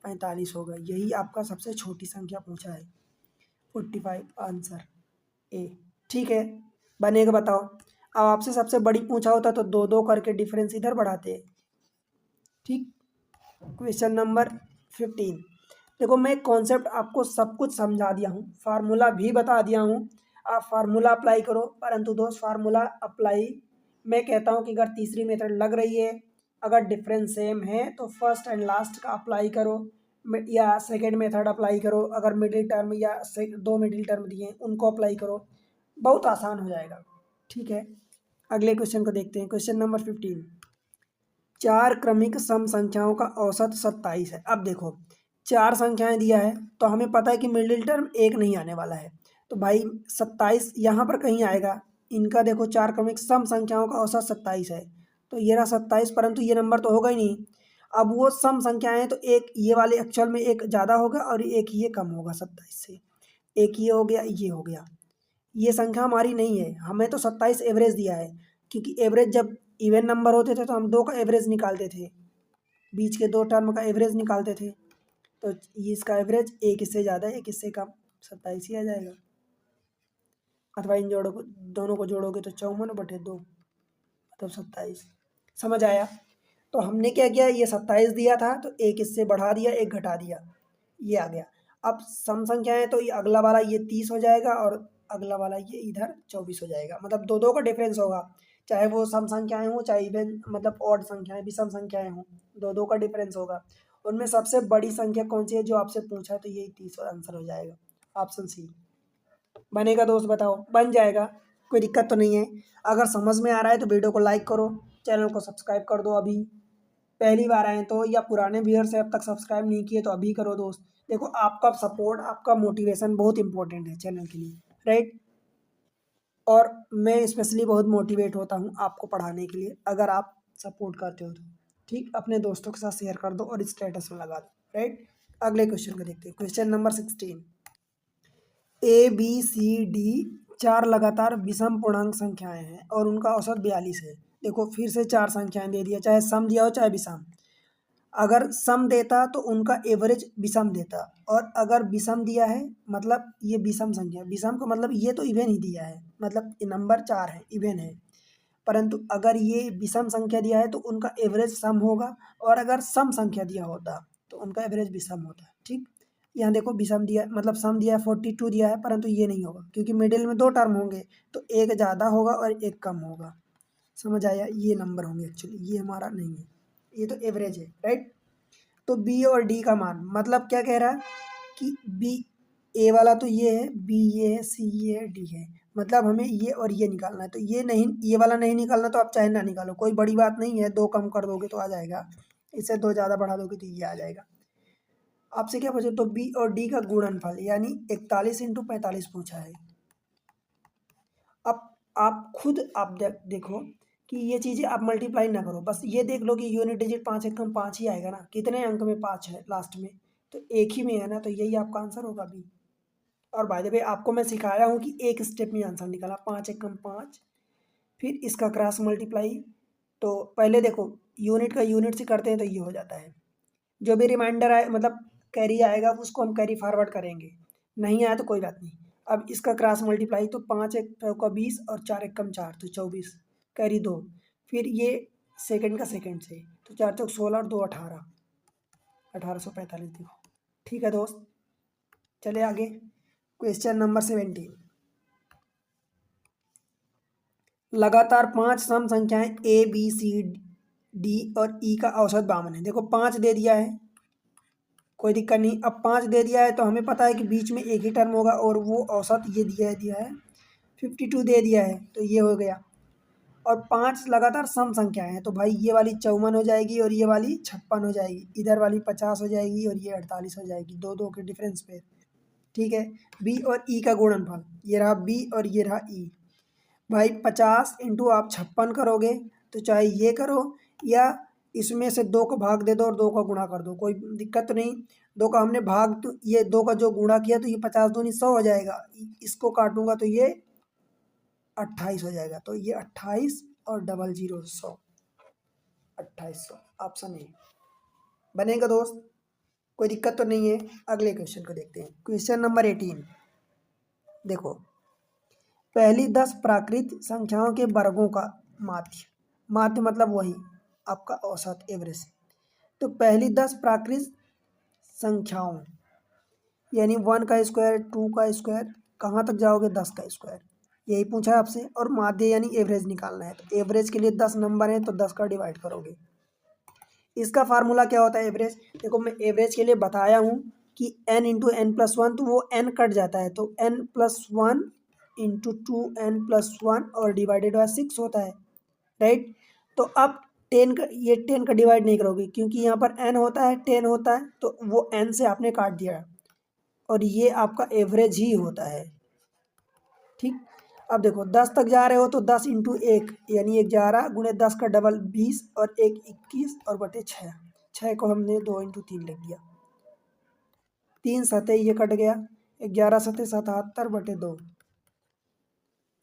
45 होगा। यही आपका सबसे छोटी संख्या पूछा है, 45 आंसर ए, ठीक है। बनेगा बताओ। अब आपसे सबसे बड़ी पूछा होता तो दो दो करके डिफरेंस इधर बढ़ाते, ठीक। Question number 15। देखो मैं कॉन्सेप्ट आपको सब कुछ समझा दिया हूँ, फार्मूला भी बता दिया हूँ, आप फार्मूला अप्लाई करो। परंतु दोस्त फार्मूला अप्लाई मैं कहता हूँ कि अगर तीसरी मेथड लग रही है, अगर डिफरेंस सेम है तो फर्स्ट एंड लास्ट का अप्लाई करो, या सेकेंड मेथड अप्लाई करो। अगर मिडिल टर्म या दो मिडिल टर्म दिए हैं उनको अप्लाई करो, बहुत आसान हो जाएगा, ठीक है। अगले क्वेश्चन को देखते हैं। Question number 15। चार क्रमिक सम संख्याओं का औसत 27 है। अब देखो 4 संख्याएं दिया है तो हमें पता है कि मिडिल टर्म एक नहीं आने वाला है, तो भाई 27 यहाँ पर कहीं आएगा। इनका देखो 4 क्रमिक सम संख्याओं का औसत 27 है, तो ये रहा 27, परंतु ये नंबर तो होगा ही नहीं। अब वो सम संख्याएं हैं तो एक ये वाले एक्चुअल में एक ज़्यादा होगा और एक ये कम होगा 27 से। एक ये हो गया, ये हो गया, ये संख्या हमारी नहीं है। हमें तो 27 एवरेज दिया है, क्योंकि एवरेज जब इवन नंबर होते थे तो हम दो का एवरेज निकालते थे, बीच के दो टर्म का एवरेज निकालते थे। तो ये इसका एवरेज एक इससे ज़्यादा एक इससे कम, 27 ही आ जाएगा। अथवा इन जोड़ों को दोनों को जोड़ोगे तो 54/2 मतलब 27। समझ आया। तो हमने क्या किया, ये 27 दिया था तो एक इससे बढ़ा दिया, एक घटा दिया, ये आ गया। अब सम संख्या है तो ये अगला वाला ये 30 हो जाएगा और अगला वाला ये इधर 24 हो जाएगा। मतलब दो दो का डिफरेंस होगा, चाहे वो सम संख्याएं हों चाहे इवन मतलब ऑड संख्याएं विषम संख्याएं हों, दो दो का डिफरेंस होगा। उनमें सबसे बड़ी संख्या कौन सी है जो आपसे पूछा है, तो यही 30 आंसर हो जाएगा, ऑप्शन सी। बनेगा दोस्त, बताओ। बन जाएगा, कोई दिक्कत तो नहीं है। अगर समझ में आ रहा है तो वीडियो को लाइक करो, चैनल को सब्सक्राइब कर दो अभी, पहली बार आए तो, या पुराने व्यूअर से अब तक सब्सक्राइब नहीं किए तो अभी करो दोस्त। देखो आपका सपोर्ट, आपका मोटिवेशन बहुत इंपॉर्टेंट है चैनल के लिए, राइट। और मैं स्पेशली बहुत मोटिवेट होता हूँ आपको पढ़ाने के लिए, अगर आप सपोर्ट करते हो तो, ठीक। अपने दोस्तों के साथ शेयर कर दो और स्टेटस में लगा दो, राइट। अगले क्वेश्चन को देखते हैं। Question number 16। A B C D चार लगातार विषम पूर्णांक संख्याएं हैं और उनका औसत 42 है। देखो फिर से चार संख्याएं दे दिया, चाहे सम दिया हो चाहे विषम। अगर सम देता तो उनका एवरेज विषम देता, और अगर विषम दिया है मतलब ये विषम संख्या, विषम का मतलब ये तो इवन ही दिया है, मतलब ये नंबर 4 है, इवन है। परंतु अगर ये विषम संख्या दिया है तो उनका एवरेज सम होगा, और अगर सम संख्या दिया होता तो उनका एवरेज विषम होता, ठीक। यहाँ देखो विषम दिया मतलब सम दिया है 42 दिया है, परंतु ये नहीं होगा क्योंकि मिडिल में दो टर्म होंगे, तो एक ज़्यादा होगा और एक कम होगा। समझ आया, ये नंबर होंगे एक्चुअली, ये हमारा नहीं है, ये तो एवरेज है, राइट। तो बी और डी का मान, मतलब क्या कह रहा है कि बी, ए वाला तो ये है, बी ये है, सी ये है, डी है, मतलब हमें ये और ये निकालना है। तो ये नहीं, ये वाला नहीं निकालना तो आप चाहे ना निकालो, कोई बड़ी बात नहीं है, दो कम कर दोगे तो आ जाएगा, इससे दो ज़्यादा बढ़ा दोगे तो ये आ जाएगा। आपसे क्या पूछे, तो बी और डी का गुणनफल यानी 41 × 45 पूछा है। अब आप खुद आप देखो कि ये चीज़ें आप मल्टीप्लाई ना करो, बस ये देख लो कि यूनिट डिजिट 5 एकम 5 ही आएगा ना, कितने अंक में 5 है लास्ट में, तो एक ही में है ना, तो यही आपका आंसर होगा बी। और बाय द वे आपको मैं सिखाया हूँ कि एक स्टेप में आंसर निकाला, 5 एकम 5, फिर इसका क्रॉस मल्टीप्लाई। तो पहले देखो यूनिट का यूनिट से करते हैं तो ये हो जाता है, जो भी रिमाइंडर आए मतलब कैरी आएगा उसको हम कैरी फॉरवर्ड करेंगे, नहीं आया तो कोई बात नहीं। अब इसका क्रॉस मल्टीप्लाई, तो 5 एक का 20 और 4 एक कम 4 तो 24, कैरी 2, फिर ये सेकंड का सेकंड से, तो 4 चौक 16 और 2 18, 1845 देखो, ठीक है दोस्त। चले आगे। Question number 17। लगातार 5 सम संख्याएं ए बी सी डी और ई का औसत 52 है। देखो 5 दे दिया है, कोई दिक्कत नहीं। अब 5 दे दिया है तो हमें पता है कि बीच में एक ही टर्म होगा, और वो औसत ये दिया है 52 दे दिया है, तो ये हो गया। और 5 लगातार सम संख्याएं हैं, तो भाई ये वाली 54 हो जाएगी और ये वाली 56 हो जाएगी, इधर वाली 50 हो जाएगी और ये 48 हो जाएगी, दो दो के डिफरेंस पे, ठीक है। बी और ई का गुणनफल, ये रहा बी और ये रहा ई। भाई 50 इंटू आप 56 करोगे, तो चाहे ये करो या इसमें से 2 को भाग दे दो और 2 का गुणा कर दो, कोई दिक्कत तो नहीं। 2 का हमने भाग, तो ये 2 का जो गुणा किया तो ये 50 दूनी 100 हो जाएगा। इसको काटूंगा तो ये 28 हो जाएगा। तो ये 28 और डबल 0 100, 2800 ऑप्शन ए बनेगा दोस्त। कोई दिक्कत तो नहीं है। अगले क्वेश्चन को देखते हैं। क्वेश्चन नंबर 18 देखो, पहली 10 प्राकृत संख्याओं के वर्गों का माध्य, माध्य मतलब वही आपका औसत एवरेज। तो पहली 10 प्राकृत संख्याओं यानी 1 का स्क्वायर, 2 का स्क्वायर, कहाँ तक जाओगे 10 का स्क्वायर, यही पूछा है आपसे। और माध्य यानी एवरेज निकालना है। तो एवरेज के लिए 10 नंबर है तो 10 का डिवाइड करोगे। इसका फार्मूला क्या होता है एवरेज, देखो मैं एवरेज के लिए बताया हूँ कि n into N plus one, तो वो n कट जाता है तो n plus one into 2n plus one और डिवाइडेड बाय 6 होता है, राइट। तो अब 10 का, ये 10 का डिवाइड नहीं करोगे क्योंकि यहाँ पर n होता है 10 होता है, तो वो n से आपने काट दिया और ये आपका एवरेज ही होता है, ठीक। अब देखो 10 तक जा रहे हो तो 10 इंटू 1 यानी 11 गुणे 10 का डबल 20 और 1 21 और बटे 6, 6 को हमने 2 इंटू 3 लिख दिया। 3 सतह ये कट गया, 11 सतह 77 बटे 2,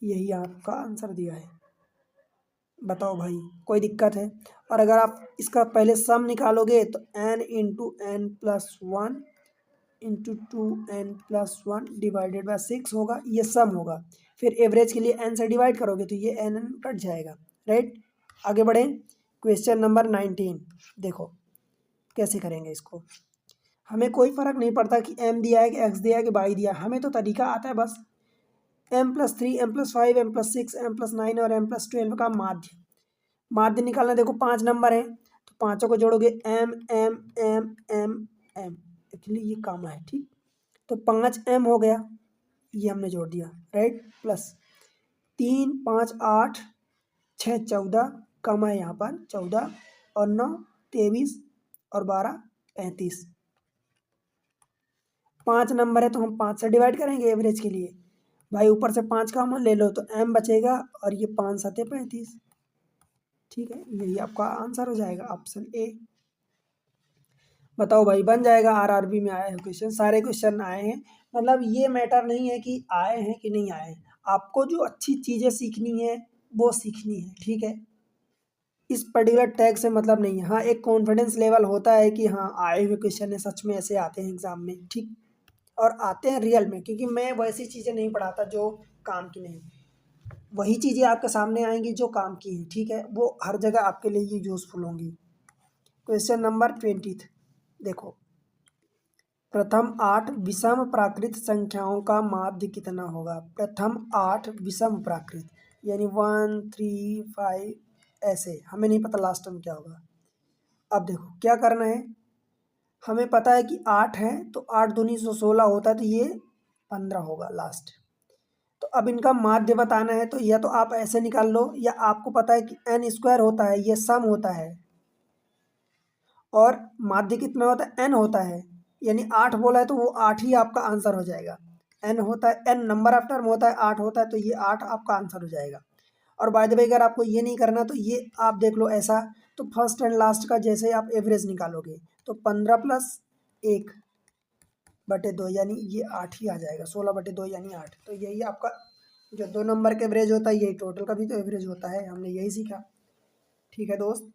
यही आपका आंसर दिया है। बताओ भाई कोई दिक्कत है। और अगर आप इसका पहले सम निकालोगे तो n into N plus one into 2n plus one divided by 6 होगा, ये सम होगा। फिर एवरेज के लिए n से डिवाइड करोगे तो ये n कट जाएगा, राइट। आगे बढ़े। क्वेश्चन नंबर 19 देखो कैसे करेंगे इसको। हमें कोई फ़र्क नहीं पड़ता कि m दिया है कि x दिया है कि y दिया है, हमें तो तरीका आता है बस। m+3 m+5 m+6 m+9 और m+12 का माध्य, माध्य निकालना। देखो 5 नंबर है तो पाँचों को जोड़ोगे m m m m m, actually ये काम है, ठीक। तो 5m हो गया, ये हमने जोड़ दिया, राइट। प्लस 3 5 8 6 14, कम है यहाँ पर 14 और 9 23 और 12 35। 5 नंबर है तो हम 5 से डिवाइड करेंगे एवरेज के लिए। भाई ऊपर से 5 का हम ले लो तो m बचेगा और ये 5 सतह 35, ठीक है। यही आपका आंसर हो जाएगा ऑप्शन ए। बताओ भाई बन जाएगा। आरआरबी में आया है क्वेश्चन, सारे क्वेश्चन आए हैं। मतलब ये मैटर नहीं है कि आए हैं कि नहीं आए हैं, आपको जो अच्छी चीज़ें सीखनी है वो सीखनी है, ठीक है। इस पर्टिकुलर टैग से मतलब नहीं है। हाँ एक कॉन्फिडेंस लेवल होता है कि हाँ आए हुए क्वेश्चन है, सच में ऐसे आते हैं एग्जाम में, ठीक। और आते हैं रियल में, क्योंकि मैं वैसी चीज़ें नहीं पढ़ाता जो काम की नहीं, वही चीज़ें आपके सामने आएंगी जो काम की हैं, ठीक है। वो हर जगह आपके लिए ये यूज़फुल होंगी। क्वेश्चन नंबर 20 देखो, प्रथम 8 विषम प्राकृत संख्याओं का माध्य कितना होगा। प्रथम 8 विषम प्राकृत यानी 1 3 5 ऐसे, हमें नहीं पता लास्ट में क्या होगा। अब देखो क्या करना है, हमें पता है कि 8 है तो 8 दूनी 16 होता है तो ये 15 होगा लास्ट। तो अब इनका माध्य बताना है तो या तो आप ऐसे निकाल लो, या आपको पता है कि n स्क्वायर होता है, ये सम होता है और माध्य कितना होता है n होता है, यानी 8 बोला है तो वो 8 ही आपका आंसर हो जाएगा। n होता है, n नंबर ऑफ टर्म होता है, 8 होता है तो ये 8 आपका आंसर हो जाएगा। और बाय द वे अगर आपको ये नहीं करना तो ये आप देख लो ऐसा, तो फर्स्ट एंड लास्ट का जैसे आप एवरेज निकालोगे तो 15 प्लस 1 बटे 2 यानी ये 8 ही आ जाएगा, 16 बटे 2 यानी 8। तो यही आपका जो 2 नंबर का एवरेज होता है, यही टोटल का भी तो एवरेज होता है, हमने यही सीखा, ठीक है दोस्त।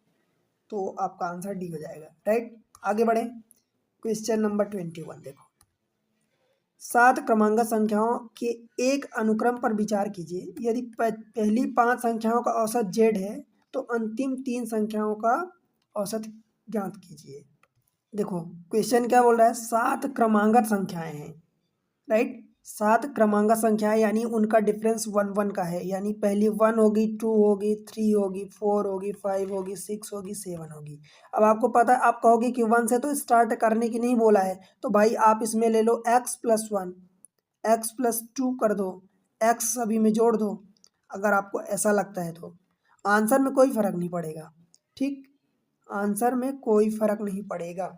तो आपका आंसर डी हो जाएगा, राइट। आगे बढ़ें। क्वेश्चन नंबर 21 देखो, 7 क्रमांक संख्याओं के एक अनुक्रम पर विचार कीजिए। यदि पहली 5 संख्याओं का औसत z है तो अंतिम 3 संख्याओं का औसत ज्ञात कीजिए। देखो क्वेश्चन क्या बोल रहा है, 7 क्रमांगत संख्याएं हैं, राइट। 7 क्रमांगत संख्याएं यानी उनका डिफरेंस 1 1 का है, यानी पहली 1 होगी, 2 होगी, 3 होगी, 4 होगी, 5 होगी, 6 होगी, 7 होगी। अब आपको पता है, आप कहोगे कि 1 से तो स्टार्ट करने की नहीं बोला है, तो भाई आप इसमें ले लो x+1, x+2 कर दो, x सभी में जोड़ दो, अगर आपको ऐसा लगता है तो। आंसर में कोई फर्क नहीं पड़ेगा, ठीक, आंसर में कोई फर्क नहीं पड़ेगा,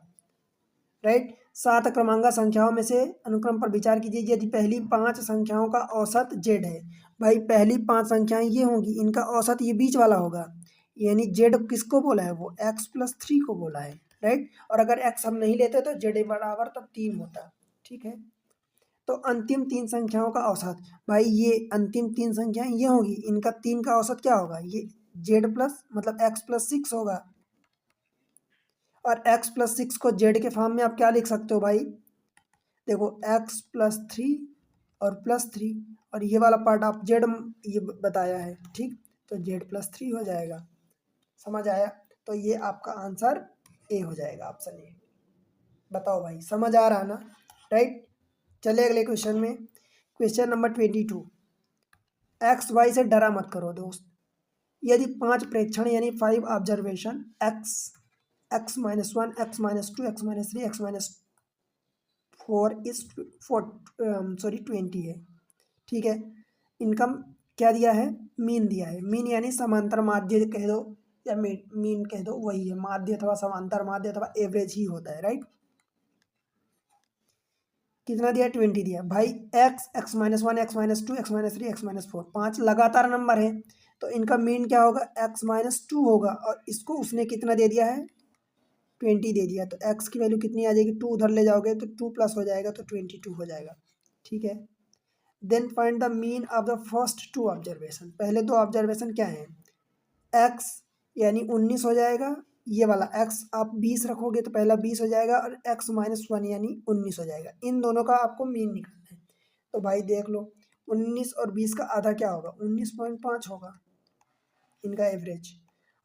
राइट। 7 क्रमांक संख्याओं में से अनुक्रम पर विचार कीजिए। यदि पहली 5 संख्याओं का औसत z है, भाई पहली 5 संख्याएं ये होंगी, इनका औसत ये बीच वाला होगा, यानी जेड किसको बोला है, वो x+3 को बोला है, राइट। और अगर x हम नहीं लेते तो जेड बराबर तब 3 होता, ठीक है। तो अंतिम तीन संख्याओं का औसत, भाई ये अंतिम तीन संख्याएं ये होगी, इनका तीन का औसत क्या होगा, ये जेड प्लस मतलब x+6 होगा। और x+6 को जेड के फॉर्म में आप क्या लिख सकते हो भाई, देखो x+3 और +3, और ये वाला पार्ट आप जेड ये बताया है, ठीक। तो z+3 हो जाएगा, समझ आया। तो ये आपका आंसर ए हो जाएगा, ऑप्शन ए। बताओ भाई समझ आ रहा ना, राइट। चले अगले क्वेश्चन में, क्वेश्चन नंबर 22। एक्स वाई से डरा मत करो दोस्त। यदि 5 प्रेक्षण यानी 5 observation x-1, x-2, x-3, x-4 इस 20 है, ठीक है। इनका क्या दिया है, मीन दिया है। मीन यानी समांतर माध्य कह दो या मीन कह दो, वही है, माध्य अथवा समांतर माध्य अथवा एवरेज ही होता है, राइट। कितना दिया, 20 दिया भाई। x-1, x-2, x-3, x-4 5 लगातार नंबर है, तो इनका मीन क्या होगा, x-2 होगा। और इसको उसने कितना दे दिया है, 20 दे दिया। तो x की वैल्यू कितनी आ जाएगी, 2 उधर ले जाओगे तो 2 प्लस हो जाएगा, तो 22 हो जाएगा, ठीक है। Then find the mean of the first 2 observation. पहले 2 ऑब्जर्वेशन क्या है, x यानी 19 हो जाएगा, ये वाला x आप 20 रखोगे तो पहला 20 हो जाएगा, और x-1 यानी 19 हो जाएगा। इन दोनों का आपको मीन निकालना है। तो भाई देख लो, 19 और 20 का आधा क्या होगा, 19.5 होगा इनका एवरेज।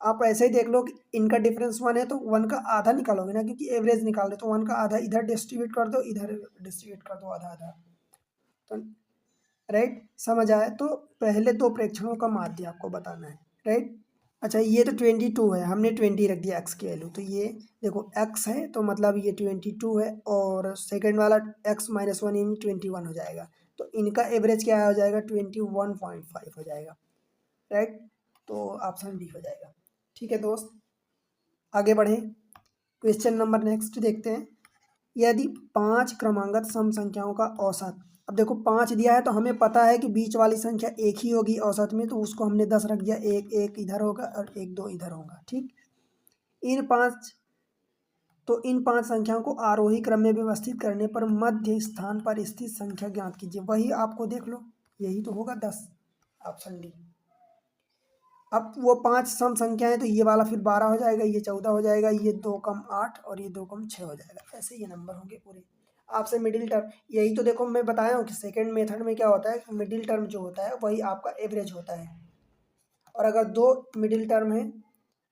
आप ऐसे ही देख लो कि इनका डिफरेंस 1 है, तो 1 का आधा निकालोगे ना, क्योंकि एवरेज निकाल रहे, तो 1 का आधा इधर डिस्ट्रीब्यूट कर दो, इधर डिस्ट्रीब्यूट कर दो आधा आधा, तो राइट। समझ आया। तो पहले 2 प्रेक्षणों का माध्य आपको बताना है, राइट। अच्छा ये तो 22 है, हमने 20 रख दिया x की वैल्यू, तो ये देखो x है तो मतलब ये 22 है, और सेकंड वाला x-1 यानी 21 हो जाएगा। तो इनका एवरेज क्या हो जाएगा, 21.5 हो जाएगा, राइट। तो ऑप्शन डी हो जाएगा, ठीक है दोस्त। आगे बढ़े, क्वेश्चन नंबर नेक्स्ट देखते हैं। यदि 5 क्रमांगत सम संख्याओं का औसत, अब देखो 5 दिया है तो हमें पता है कि बीच वाली संख्या एक ही होगी औसत में, तो उसको हमने 10 रख दिया, एक एक इधर होगा और एक 2 इधर होगा, ठीक। इन 5 तो इन 5 संख्याओं को आरोही क्रम में व्यवस्थित करने पर मध्य स्थान पर स्थित संख्या ज्ञात कीजिए। वही आपको देख लो, यही तो होगा 10, ऑप्शन डी। अब वो 5 सम संख्या है, तो ये वाला फिर 12 हो जाएगा, ये 14 हो जाएगा, ये 2 कम 8 और ये 2 कम 6 हो जाएगा। ऐसे ये नंबर होंगे पूरे। आपसे मिडिल टर्म, यही तो देखो मैं बताया हूँ कि सेकंड मेथड में क्या होता है, मिडिल टर्म जो होता है वही आपका एवरेज होता है। और अगर 2 मिडिल टर्म है,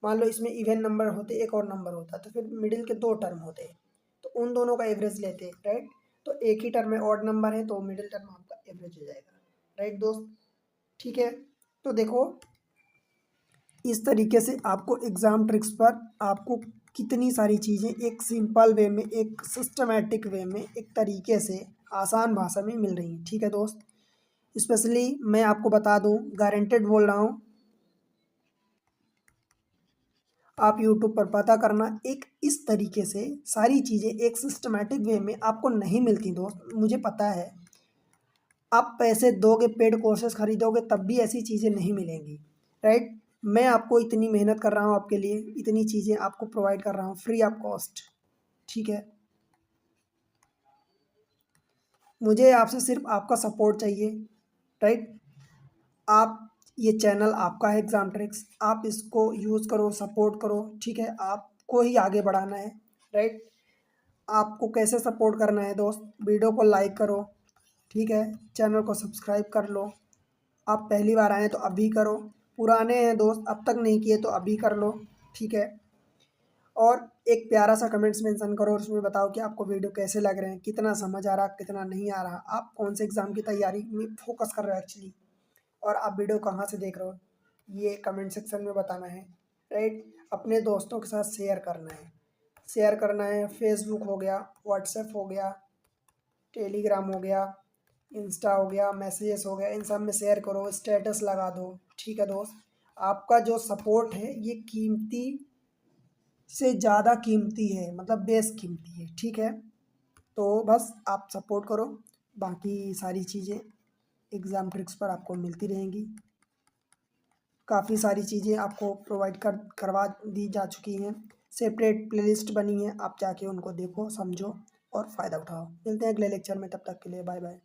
मान लो इसमें इवन नंबर होते, एक और नंबर होता, तो फिर मिडिल के 2 टर्म होते हैं, तो उन दोनों का एवरेज लेते हैं, राइट। तो एक ही टर्म में ऑड नंबर है, तो मिडिल टर्म आपका एवरेज हो जाएगा, राइट दोस्त, ठीक है। तो देखो इस तरीके से आपको एग्ज़ाम ट्रिक्स पर आपको कितनी सारी चीज़ें एक सिंपल वे में, एक सिस्टमेटिक वे में, एक तरीके से आसान भाषा में मिल रही हैं, ठीक है दोस्त। स्पेशली मैं आपको बता दूं, गारंटेड बोल रहा हूं, आप यूट्यूब पर पता करना, एक इस तरीके से सारी चीज़ें एक सिस्टमेटिक वे में आपको नहीं मिलती दोस्त, मुझे पता है। आप पैसे दोगे, पेड कोर्सेज खरीदोगे, तब भी ऐसी चीज़ें नहीं मिलेंगी, राइट। मैं आपको इतनी मेहनत कर रहा हूँ आपके लिए, इतनी चीज़ें आपको प्रोवाइड कर रहा हूँ फ्री ऑफ कॉस्ट, ठीक है। मुझे आपसे सिर्फ आपका सपोर्ट चाहिए, राइट। आप, ये चैनल आपका है एग्ज़ाम ट्रिक्स, आप इसको यूज़ करो, सपोर्ट करो, ठीक है। आपको ही आगे बढ़ाना है, राइट। आपको कैसे सपोर्ट करना है दोस्त, वीडियो को लाइक करो, ठीक है। चैनल को सब्सक्राइब कर लो। आप पहली बार आए तो अभी करो, पुराने हैं दोस्त अब तक नहीं किए तो अभी कर लो, ठीक है। और एक प्यारा सा कमेंट्स मेंशन करो, और उसमें बताओ कि आपको वीडियो कैसे लग रहे हैं, कितना समझ आ रहा, कितना नहीं आ रहा, आप कौन से एग्ज़ाम की तैयारी में फोकस कर रहे हो एक्चुअली, और आप वीडियो कहाँ से देख रहे हो, ये कमेंट सेक्शन में बताना है, राइट। अपने दोस्तों के साथ शेयर करना है, शेयर करना है। फेसबुक हो गया, व्हाट्सएप हो गया, टेलीग्राम हो गया, इंस्टा हो गया, मैसेजेस हो गया, इन सब में शेयर करो, स्टेटस लगा दो, ठीक है दोस्त। आपका जो सपोर्ट है ये कीमती से ज़्यादा कीमती है, मतलब बेस कीमती है, ठीक है। तो बस आप सपोर्ट करो, बाकी सारी चीज़ें एग्ज़ाम ट्रिक्स पर आपको मिलती रहेंगी। काफ़ी सारी चीज़ें आपको प्रोवाइड करवा दी जा चुकी हैं। सेपरेट प्लेलिस्ट बनी है, आप जाके उनको देखो, समझो और फ़ायदा उठाओ। मिलते हैं अगले लेक्चर में, तब तक के लिए बाय बाय।